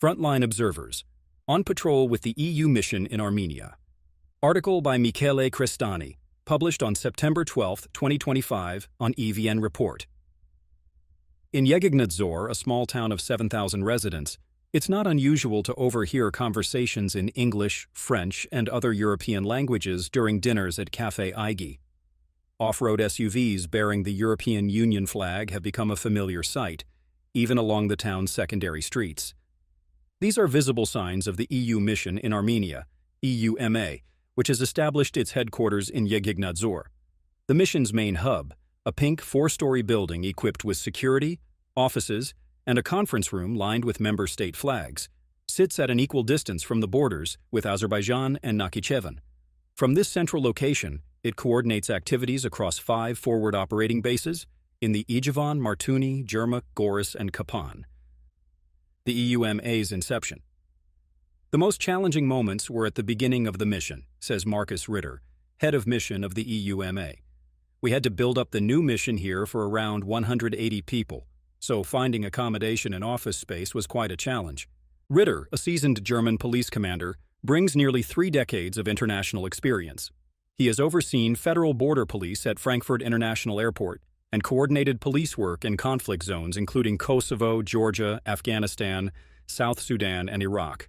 Frontline observers, on patrol with the EU mission in Armenia. Article by Michele Crestani, published on September 12, 2025, on EVN Report. In Yeghegnadzor, a small town of 7,000 residents, it's not unusual to overhear conversations in English, French, and other European languages during dinners at Café Igi. Off-road SUVs bearing the European Union flag have become a familiar sight, even along the town's secondary streets. These are visible signs of the EU mission in Armenia, EUMA, which has established its headquarters in Yeghegnadzor. The mission's main hub, a pink four-story building equipped with security, offices, and a conference room lined with member state flags, sits at an equal distance from the borders with Azerbaijan and Nakhichevan. From this central location, it coordinates activities across 5 forward operating bases in the Ijevan, Martuni, Jermuk, Goris, and Kapan. The EUMA's inception. The most challenging moments were at the beginning of the mission, says Marcus Ritter, head of mission of the EUMA. We had to build up the new mission here for around 180 people, so finding accommodation and office space was quite a challenge. Ritter, a seasoned German police commander, brings nearly 3 decades of international experience. He has overseen federal border police at Frankfurt International Airport and coordinated police work in conflict zones including Kosovo, Georgia, Afghanistan, South Sudan, and Iraq.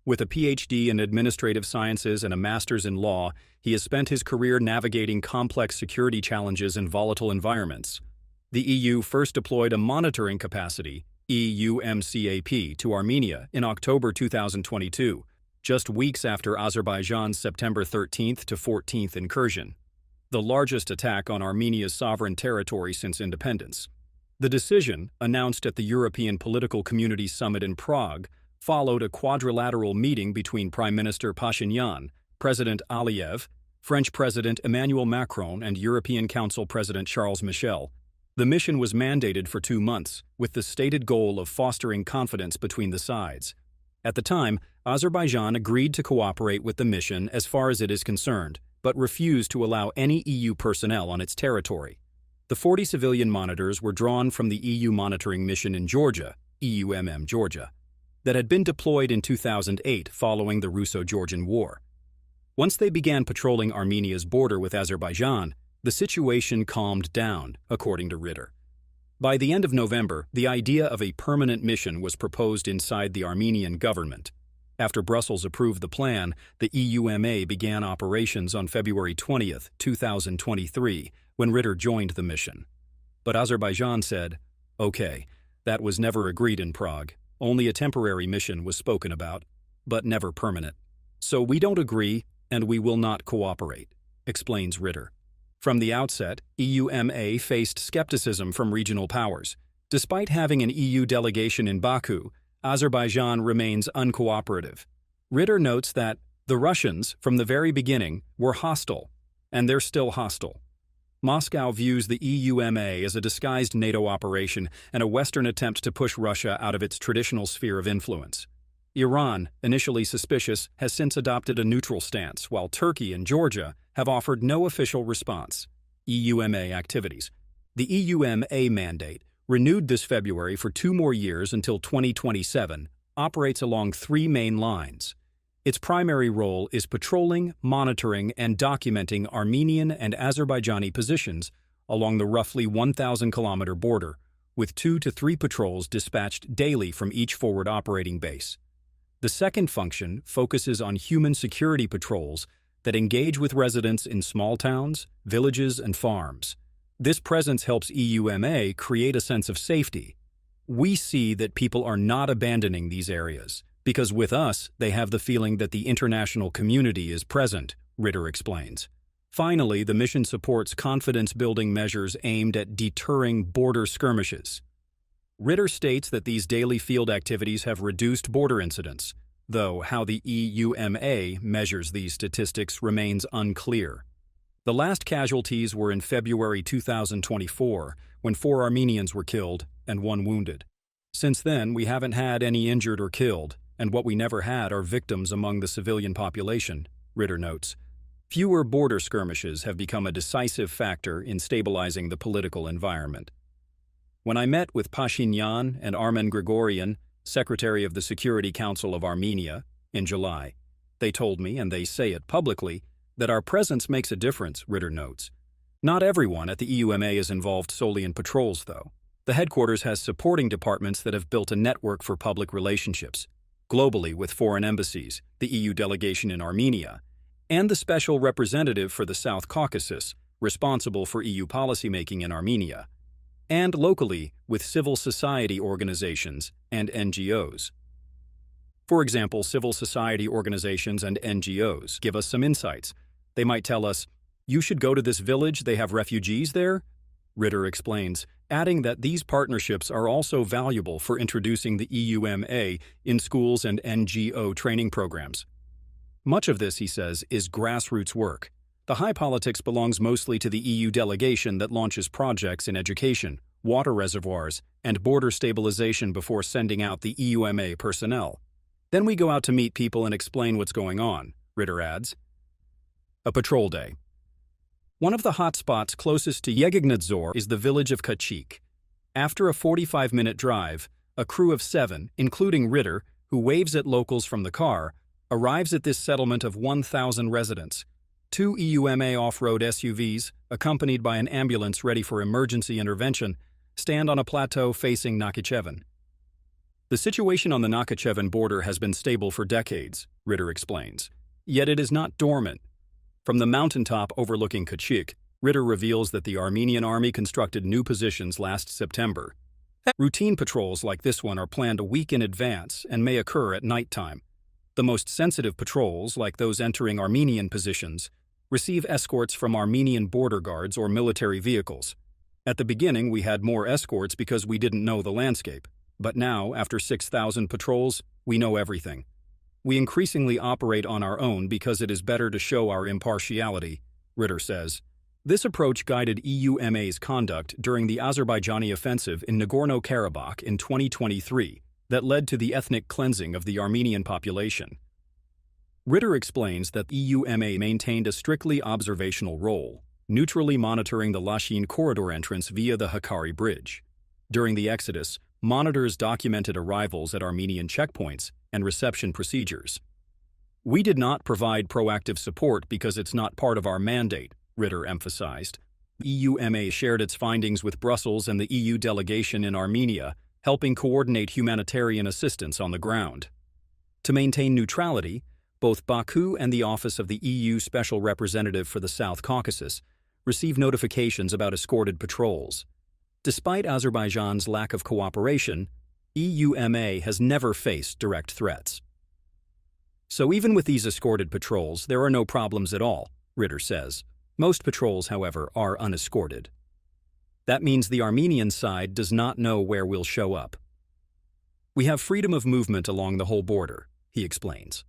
With a PhD in administrative sciences and a master's in law, he has spent his career navigating complex security challenges in volatile environments. The EU first deployed a monitoring capacity, EUMCAP, to Armenia in October 2022, just weeks after Azerbaijan's September 13th to 14th incursion, the largest attack on Armenia's sovereign territory since independence. The decision, announced at the European Political Community Summit in Prague, followed a quadrilateral meeting between Prime Minister Pashinyan, President Aliyev, French President Emmanuel Macron, and European Council President Charles Michel. The mission was mandated for 2 months, with the stated goal of fostering confidence between the sides. At the time, Azerbaijan agreed to cooperate with the mission as far as it is concerned, but refused to allow any EU personnel on its territory. The 40 civilian monitors were drawn from the EU monitoring mission in Georgia, EUMM Georgia, that had been deployed in 2008 following the Russo-Georgian War. Once they began patrolling Armenia's border with Azerbaijan, the situation calmed down, according to Ritter. By the end of November, the idea of a permanent mission was proposed inside the Armenian government. After Brussels approved the plan, the EUMA began operations on February 20, 2023, when Ritter joined the mission. But Azerbaijan said, "Okay, that was never agreed in Prague. Only a temporary mission was spoken about, but never permanent. So we don't agree, and we will not cooperate," explains Ritter. From the outset, EUMA faced skepticism from regional powers. Despite having an EU delegation in Baku, Azerbaijan remains uncooperative. Ritter notes that the Russians, from the very beginning, were hostile, and they're still hostile. Moscow views the EUMA as a disguised NATO operation and a Western attempt to push Russia out of its traditional sphere of influence. Iran, initially suspicious, has since adopted a neutral stance, while Turkey and Georgia have offered no official response. EUMA activities. The EUMA mandate, renewed this February for 2 more years until 2027, operates along 3 main lines. Its primary role is patrolling, monitoring, and documenting Armenian and Azerbaijani positions along the roughly 1,000-kilometer border, with 2 to 3 patrols dispatched daily from each forward operating base. The second function focuses on human security patrols that engage with residents in small towns, villages, and farms. This presence helps EUMA create a sense of safety. We see that people are not abandoning these areas, because with us, they have the feeling that the international community is present, Ritter explains. Finally, the mission supports confidence-building measures aimed at deterring border skirmishes. Ritter states that these daily field activities have reduced border incidents, though how the EUMA measures these statistics remains unclear. The last casualties were in February 2024, when 4 Armenians were killed and 1 wounded. Since then, we haven't had any injured or killed, and what we never had are victims among the civilian population, Ritter notes. Fewer border skirmishes have become a decisive factor in stabilizing the political environment. When I met with Pashinyan and Armen Grigoryan, Secretary of the Security Council of Armenia, in July. They told me, and they say it publicly, that our presence makes a difference, Ritter notes. Not everyone at the EUMA is involved solely in patrols, though. The headquarters has supporting departments that have built a network for public relationships, globally with foreign embassies, the EU delegation in Armenia, and the special representative for the South Caucasus, responsible for EU policymaking in Armenia, and locally with civil society organizations and NGOs. For example, civil society organizations and NGOs give us some insights. They might tell us, "You should go to this village, they have refugees there?" Ritter explains, adding that these partnerships are also valuable for introducing the EUMA in schools and NGO training programs. Much of this, he says, is grassroots work. The high politics belongs mostly to the EU delegation that launches projects in education, water reservoirs, and border stabilization before sending out the EUMA personnel. Then we go out to meet people and explain what's going on, Ritter adds. A patrol day. One of the hot spots closest to Yegignadzor is the village of Kachik. After a 45-minute drive, a crew of 7, including Ritter, who waves at locals from the car, arrives at this settlement of 1,000 residents. 2 EUMA off-road SUVs, accompanied by an ambulance ready for emergency intervention, stand on a plateau facing Nakhichevan. The situation on the Nakhichevan border has been stable for decades, Ritter explains. Yet it is not dormant. From the mountaintop overlooking Kachik, Ritter reveals that the Armenian army constructed new positions last September. Routine patrols like this one are planned a week in advance and may occur at nighttime. The most sensitive patrols, like those entering Armenian positions, receive escorts from Armenian border guards or military vehicles. At the beginning, we had more escorts because we didn't know the landscape. But now, after 6,000 patrols, we know everything. We increasingly operate on our own because it is better to show our impartiality, Ritter says. This approach guided EUMA's conduct during the Azerbaijani offensive in Nagorno-Karabakh in 2023 that led to the ethnic cleansing of the Armenian population. Ritter explains that EUMA maintained a strictly observational role, neutrally monitoring the Lashin corridor entrance via the Hakkari Bridge. During the exodus, monitors documented arrivals at Armenian checkpoints and reception procedures. We did not provide proactive support because it's not part of our mandate, Ritter emphasized. EUMA shared its findings with Brussels and the EU delegation in Armenia, helping coordinate humanitarian assistance on the ground. To maintain neutrality, both Baku and the Office of the EU Special Representative for the South Caucasus received notifications about escorted patrols. Despite Azerbaijan's lack of cooperation, EUMA has never faced direct threats. So even with these escorted patrols, there are no problems at all, Ritter says. Most patrols, however, are unescorted. That means the Armenian side does not know where we'll show up. We have freedom of movement along the whole border, he explains.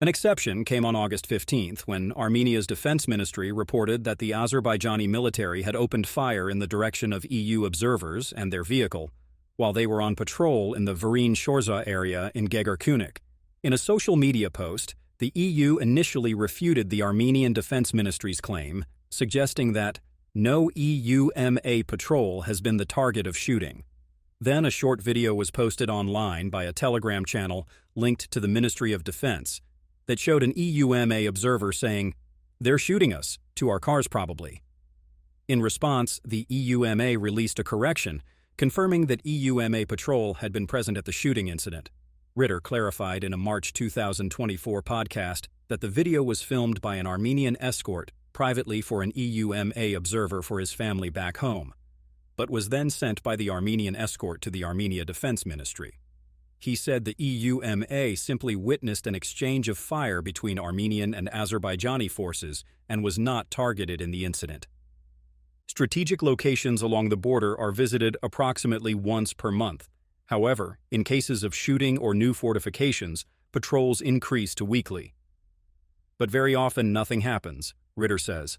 An exception came on August 15th when Armenia's defense ministry reported that the Azerbaijani military had opened fire in the direction of EU observers and their vehicle while they were on patrol in the Varin Shorza area in Gegerkunik. In a social media post, the EU initially refuted the Armenian Defense Ministry's claim, suggesting that no EUMA patrol has been the target of shooting. Then a short video was posted online by a Telegram channel linked to the Ministry of Defense that showed an EUMA observer saying, "They're shooting us, to our cars probably." In response, the EUMA released a correction, confirming that EUMA patrol had been present at the shooting incident. Ritter clarified in a March 2024 podcast that the video was filmed by an Armenian escort privately for an EUMA observer for his family back home, but was then sent by the Armenian escort to the Armenia Defense Ministry. He said the EUMA simply witnessed an exchange of fire between Armenian and Azerbaijani forces and was not targeted in the incident. Strategic locations along the border are visited approximately once per month. However, in cases of shooting or new fortifications, patrols increase to weekly. But very often nothing happens, Ritter says.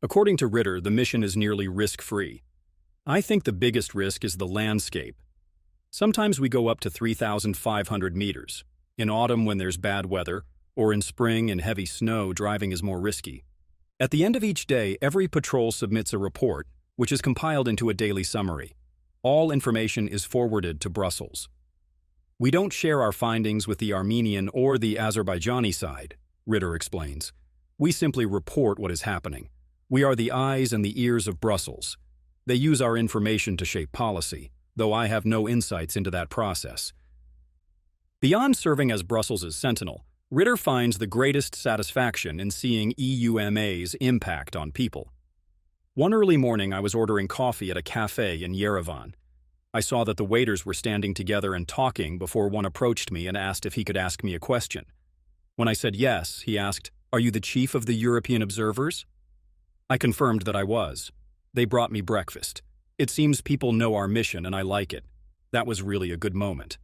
According to Ritter, the mission is nearly risk-free. I think the biggest risk is the landscape. Sometimes we go up to 3,500 meters. In autumn when there's bad weather, or in spring in heavy snow, driving is more risky. At the end of each day, every patrol submits a report, which is compiled into a daily summary. All information is forwarded to Brussels. We don't share our findings with the Armenian or the Azerbaijani side, Ritter explains. We simply report what is happening. We are the eyes and the ears of Brussels. They use our information to shape policy, though I have no insights into that process. Beyond serving as Brussels' sentinel, Ritter finds the greatest satisfaction in seeing EUMA's impact on people. One early morning, I was ordering coffee at a cafe in Yerevan. I saw that the waiters were standing together and talking before one approached me and asked if he could ask me a question. When I said yes, he asked, "Are you the chief of the European observers?" I confirmed that I was. They brought me breakfast. It seems people know our mission and I like it. That was really a good moment.